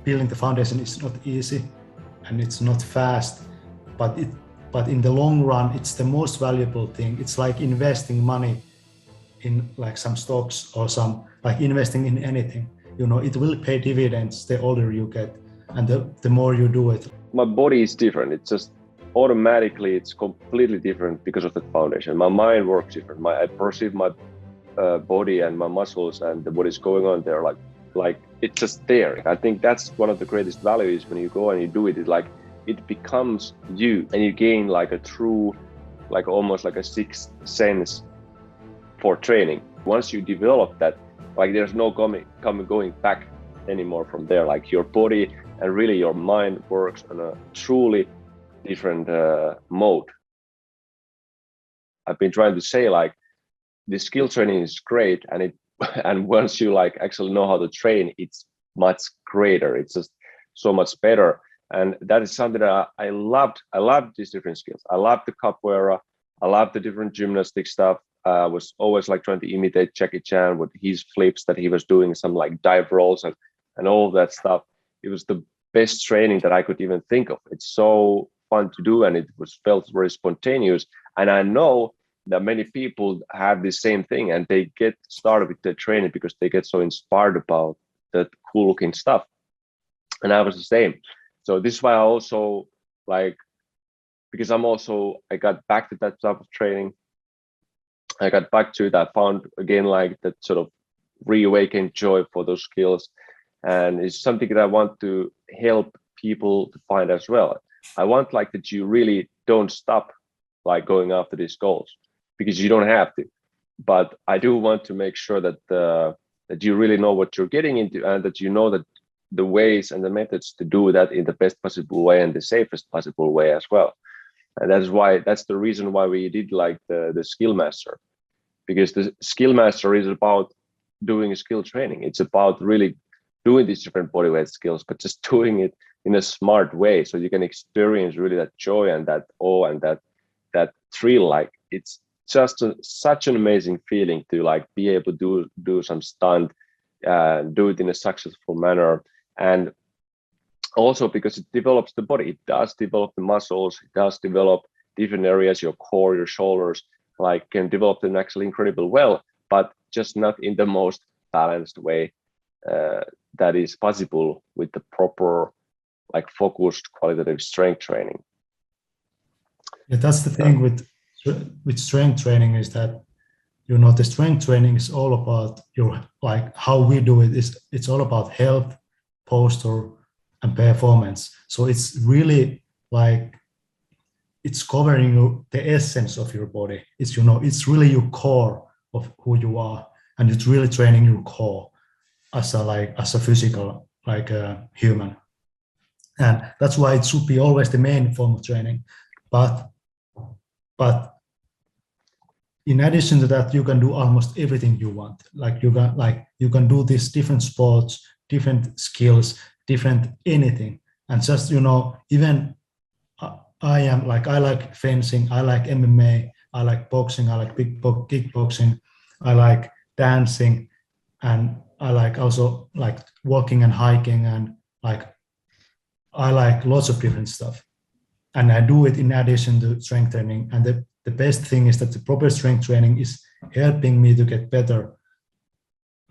building the foundation is not easy and it's not fast, but in the long run, it's the most valuable thing. It's like investing money in like some stocks or some like investing in anything. You know, it will pay dividends the older you get and the more you do it. My body is different. It's just automatically, it's completely different because of the foundation. My mind works different. I perceive my body and my muscles and what is going on there, like it's just there. I think that's one of the greatest values when you go and you do it. It's like it becomes you, and you gain like a true, like almost like a sixth sense for training. Once you develop that, like there's no going back anymore from there. Like your body and really your mind works on a truly different mode. I've been trying to say like the skill training is great, and once you like actually know how to train, it's much greater. It's just so much better. And that is something that I loved. I loved these different skills. I loved the capoeira. I loved the different gymnastic stuff. I was always like trying to imitate Jackie Chan with his flips that he was doing, some like dive rolls and all of that stuff. It was the best training that I could even think of. It's so fun to do, and it felt very spontaneous. And I know that many people have the same thing, and they get started with their training because they get so inspired about that cool looking stuff. And I was the same. So this is why I also like, because I got back to that type of training. I got back to it. I found again like that sort of reawakened joy for those skills. And it's something that I want to help people to find as well. I want like that you really don't stop like going after these goals, because you don't have to. But I do want to make sure that that you really know what you're getting into, and that you know that the ways and the methods to do that in the best possible way and the safest possible way as well. And that's the reason why we did like the skill master, because the skill master is about doing skill training. It's about really doing these different bodyweight skills, but just doing it in a smart way, so you can experience really that joy and that awe and that thrill. Like it's just such an amazing feeling to like be able to do some stunt, do it in a successful manner. And also because it develops the body, it does develop the muscles, it does develop different areas, your core, your shoulders, like can develop them actually incredibly well, but just not in the most balanced way that is possible with the proper like focused qualitative strength training. Yeah, that's the thing with strength training, is that, you know, the strength training is all about your, like how we do it is, it's all about health, posture and performance. So it's really like it's covering the essence of your body. It's, you know, it's really your core of who you are, and it's really training your core as a physical like a human. And that's why it should be always the main form of training. But in addition to that, you can do almost everything you want. Like you can do these different sports, different skills, different anything. And just, you know, even I like fencing, I like MMA, I like boxing, I like kickboxing, I like dancing, and I like also like walking and hiking, and like I like lots of different stuff. And I do it in addition to strength training. And the best thing is that the proper strength training is helping me to get better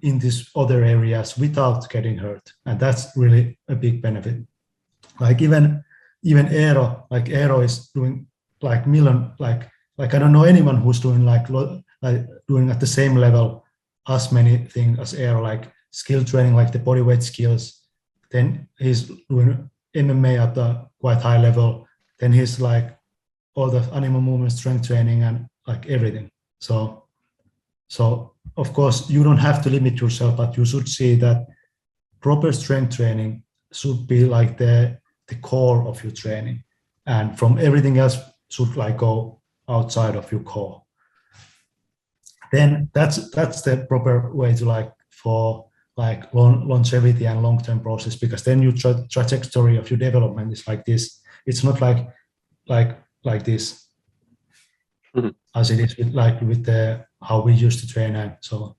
in these other areas without getting hurt. And that's really a big benefit. Like even Eero is doing like I don't know anyone who's doing like doing at the same level as many things as Eero, like skill training, like the bodyweight skills. Then he's doing MMA at a quite high level. Then he's like all the animal movement strength training and like everything. So of course you don't have to limit yourself, but you should see that proper strength training should be like the core of your training, and from everything else should like go outside of your core. Then that's the proper way to like for like longevity and long-term process, because then your trajectory of your development is like this. It's not like this as it is with the how we used to train and so on.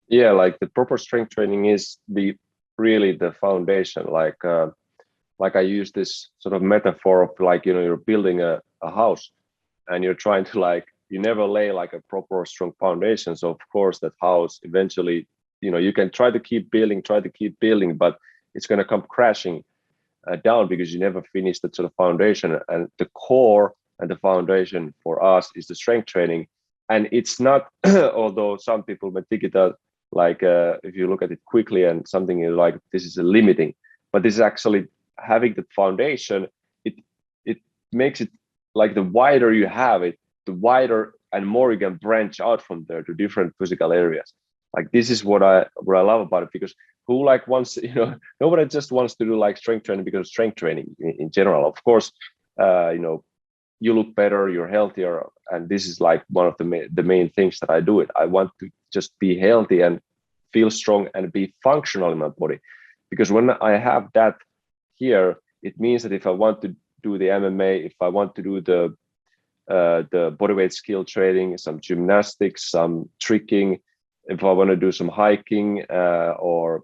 Yeah, like the proper strength training is really the foundation. Like I use this sort of metaphor of like, you're building a house, and you're trying to like, you never lay like a proper strong foundation. So of course that house eventually, you can try to keep building, but it's going to come crashing down because you never finish that sort of foundation. And the core and the foundation for us is the strength training. And it's not, although some people may think it like if you look at it quickly and something like this is a limiting, but this is actually having the foundation. It makes it like the wider you have it, the wider and more you can branch out from there to different physical areas. Like this is what I love about it, because who like wants, nobody just wants to do like strength training because strength training in general. Of course, you look better, you're healthier, and this is like one of the main things that I do it. I want to just be healthy and feel strong and be functional in my body, because when I have that here, it means that if I want to do the MMA, if I want to do the bodyweight skill training, some gymnastics, some tricking, if I want to do some hiking or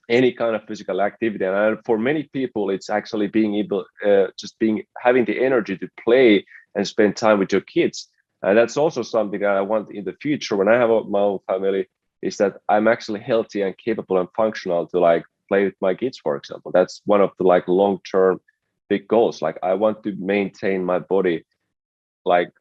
any kind of physical activity. And for many people, it's actually being able, having the energy to play and spend time with your kids. And that's also something that I want in the future when I have my own family, is that I'm actually healthy and capable and functional to like play with my kids, for example. That's one of the like long-term big goals. Like I want to maintain my body like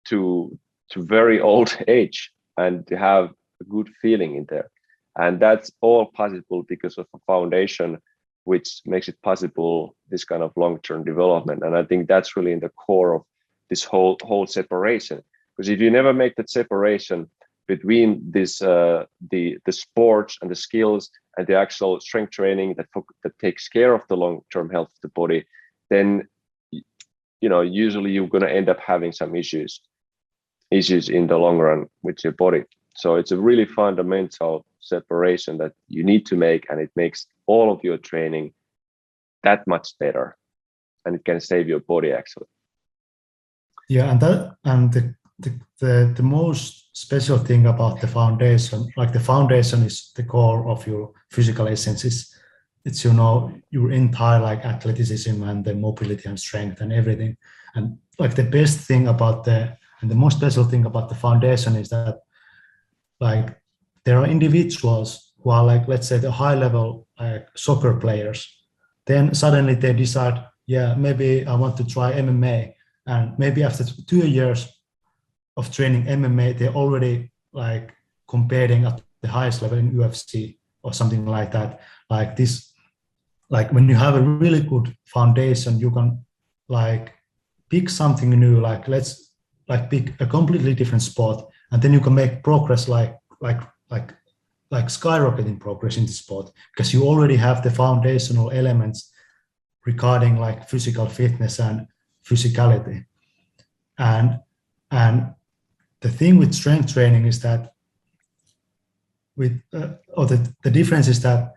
to very old age and to have a good feeling in there. And that's all possible because of a foundation, which makes it possible, this kind of long-term development. And I think that's really in the core of this whole separation. Because if you never make that separation between this the sports and the skills and the actual strength training that takes care of the long-term health of the body, then usually you're going to end up having some issues in the long run with your body. So it's a really fundamental separation that you need to make, and it makes all of your training that much better, and it can save your body actually. Yeah, and the most special thing about the foundation, like the foundation is the core of your physical essence. It's your entire like athleticism and the mobility and strength and everything. And like the best thing about the most special thing about the foundation is that like there are individuals who are like, let's say, the high level like soccer players. Then suddenly they decide, yeah, maybe I want to try MMA. And maybe after 2 years of training MMA, they're already like competing at the highest level in UFC or something like that. Like this, like when you have a really good foundation, you can like pick something new, like let's like pick a completely different sport, and then you can make progress like skyrocketing progress in the sport, because you already have the foundational elements regarding like physical fitness and physicality. And the thing with strength training is that the difference is that,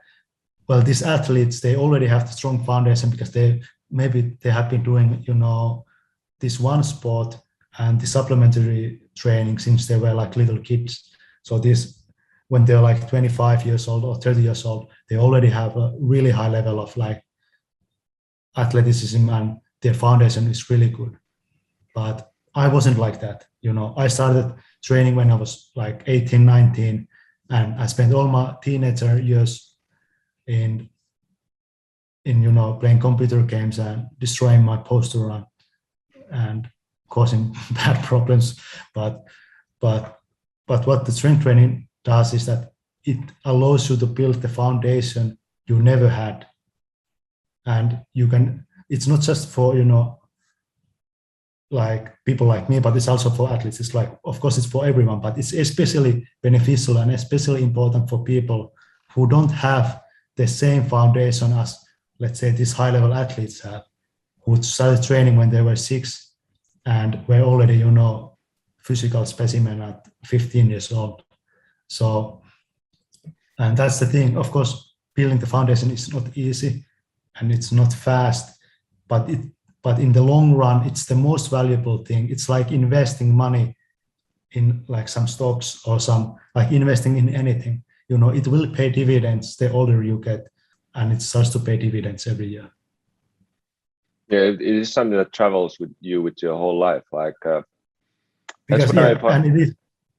well, these athletes, they already have the strong foundation because they have been doing this one sport and the supplementary training since they were like little kids. So when they're like 25 years old or 30 years old, they already have a really high level of like athleticism, and their foundation is really good. But I wasn't like that. I started training when I was like 18, 19, and I spent all my teenager years in playing computer games and destroying my posture and causing bad problems. But what the strength training does is that it allows you to build the foundation you never had. And it's not just for, like people like me, but it's also for athletes. It's like, of course, it's for everyone, but it's especially beneficial and especially important for people who don't have the same foundation as, let's say, these high-level athletes have, who started training when they were 6 and were already, physical specimen at 15 years old. So, and that's the thing. Of course, building the foundation is not easy and it's not fast, but in the long run, it's the most valuable thing. It's like investing money in like some stocks or some like investing in anything. it will pay dividends the older you get, and it starts to pay dividends every year. Yeah, it is something that travels with you with your whole life. Like because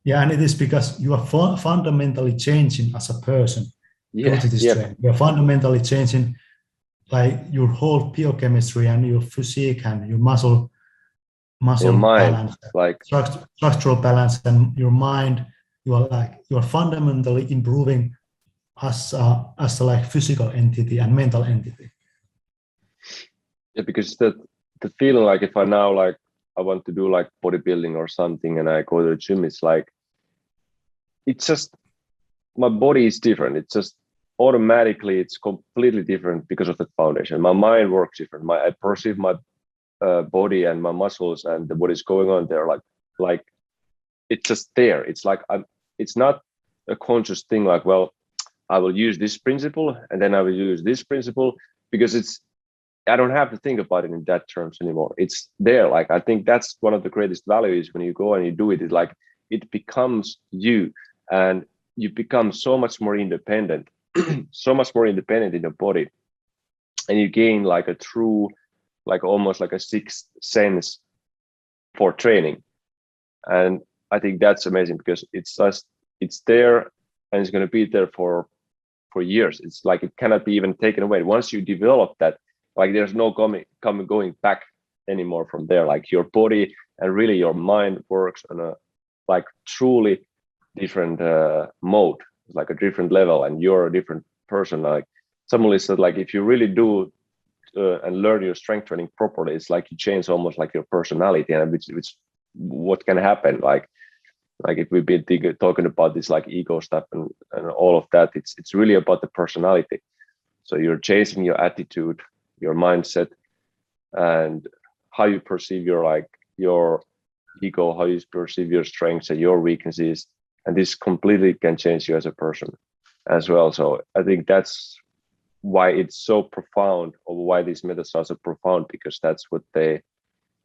and it is because you are fundamentally changing as a person due to this training. You're fundamentally changing like your whole biochemistry and your physique and your muscle balance, like structural balance, and your mind. You're fundamentally improving as a like physical entity and mental entity. Yeah, because the feeling, like if I now like I want to do like bodybuilding or something and I go to the gym, it's like it's just my body is different. It's just automatically it's completely different because of the foundation. My mind works different. I perceive my body and my muscles and what is going on there like it's just there. It's like it's not a conscious thing like, well, I will use this principle and then I will use this principle, because I don't have to think about it in that terms anymore. It's there. Like I think that's one of the greatest values when you go and you do it. It's like it becomes you, and you become so much more independent, so much more independent in your body, and you gain like a true, like almost like a sixth sense for training. And I think that's amazing because it's there and it's going to be there for years. It's like it cannot be even taken away. Once you develop that, like there's no going back anymore from there. Like your body and really your mind works on a like truly different mode, like a different level, and you're a different person. Like somebody said, like if you really do and learn your strength training properly, it's like you change almost like your personality, and which what can happen. Like if we've been talking about this like ego stuff and all of that, it's really about the personality. So you're changing your attitude, your mindset, and how you perceive your ego, how you perceive your strengths and your weaknesses, and this completely can change you as a person as well. So I think that's why it's so profound, or why these methods are so profound, because that's what they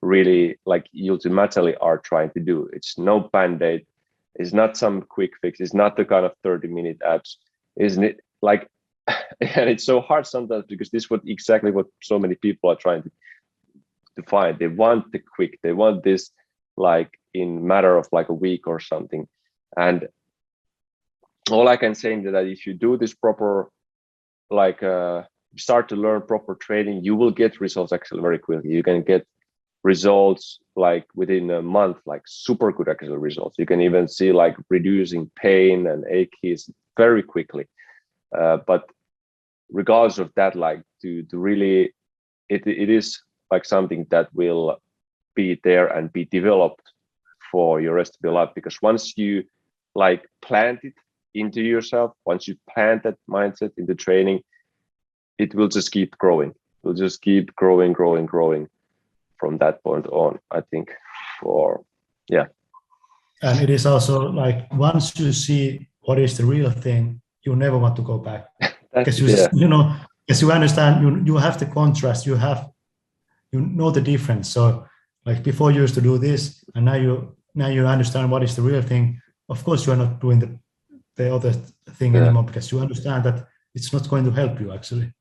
really like ultimately are trying to do. It's no band-aid, it's not some quick fix, it's not the kind of 30-minute apps, isn't it? Like and it's so hard sometimes because this is exactly what so many people are trying to find. They want the quick, they want this like in matter of like a week or something. And all I can say is that if you do this proper, like start to learn proper training, you will get results actually very quickly. You can get results like within a month, like super good actual results. You can even see like reducing pain and aches very quickly. But regardless of that, like to really, it is like something that will be there and be developed for your rest of your life. Because once you like plant it into yourself, once you plant that mindset into training, it will just keep growing. It will just keep growing from that point on, I think. And it is also like once you see what is the real thing, you never want to go back. Because as you understand, you have the contrast, you know the difference. So like before you used to do this, and now you understand what is the real thing. Of course, you are not doing the other thing anymore, because you understand that it's not going to help you actually.